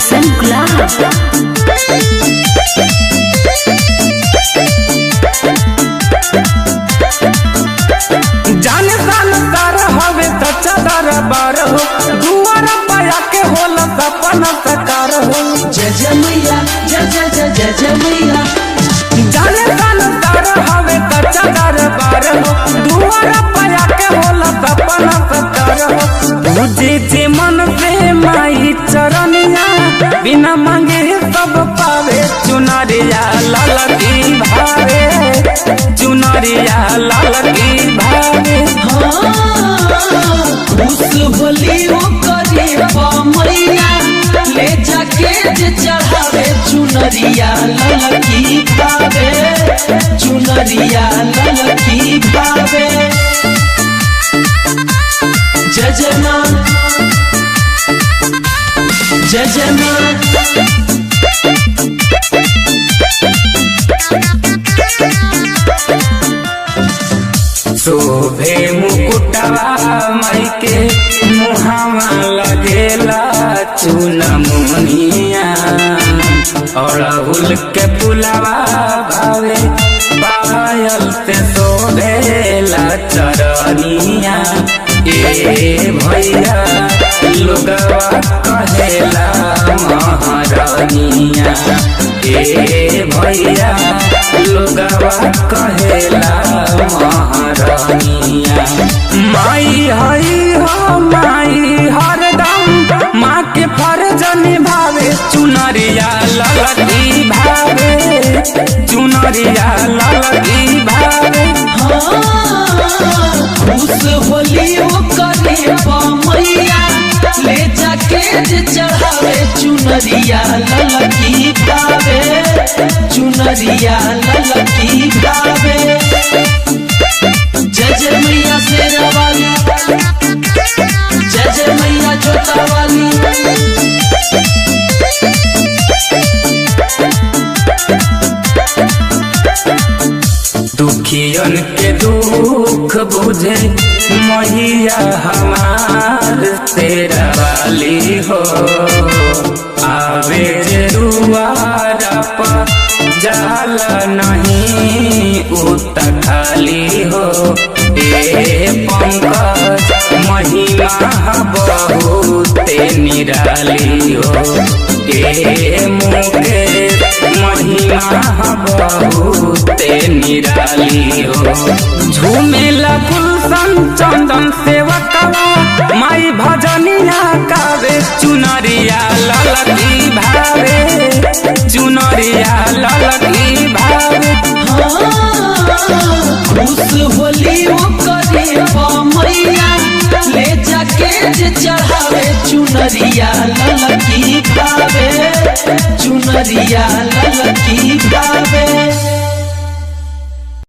रोशन गुलाब। जाने साल तार हवे त चादर बार हो, दुआर पाया के होला सपना सकार हो। जय जय मैया, जय जय जय जय जय मैया। जाने साल तार हवे त चादर बार हो, दुआर पाया के होला सपना सकार हो। तुझे जे मन से माई चरनिया, बिना मांगे सब पावे। चुनरिया लाल की भावे, चुनरिया लाल की भावे। खुश होली वो करे मैया, ले जाके जे चढ़ावे चुनरिया लाल की भावे, चुनरिया लाल की भावे। जय जय माँ, जय जय माँ। शोभे मुकुटवा माई के मुहावा लगेला चुनमुनिया, अड़हुल के पुलवा भावे पायल से शोभेला चरनिया। ए भैया लोगवा कहेला महारानिया, ए भैया लोगवा कहेला महारानिया। माई हई हो माई हरदम, माँ के फर्ज निभावे। चुनरिया लाल की भावे, चुनरिया लाल की भावे। खुश होली वो करे मैया, ले जाके जे चढ़ावे चुनरिया लाल की भावे, चुनरिया लाल की भावे। जय जय मैया शेरा वाली, जय जय मैया जोता वाली। दुखियन के दुख बुझे मैया हमार तेरा वाली हो। आवे जे दुआरा पर जाला नहीं उत खाली हो। ए पंकज महिमा बहुते निराली हो। ए मुकेश महिमा बहुते निराली हो। झूमेला गुलशन चंदन सेवकवा, माई भजनिया गावे। चुनरिया लाल की भावे, चुनरिया लाल की भावे। खुश होली वो करे मैया, ले जाके जे चढ़ावे चुनरिया लाल की भावे, चुनरिया लाल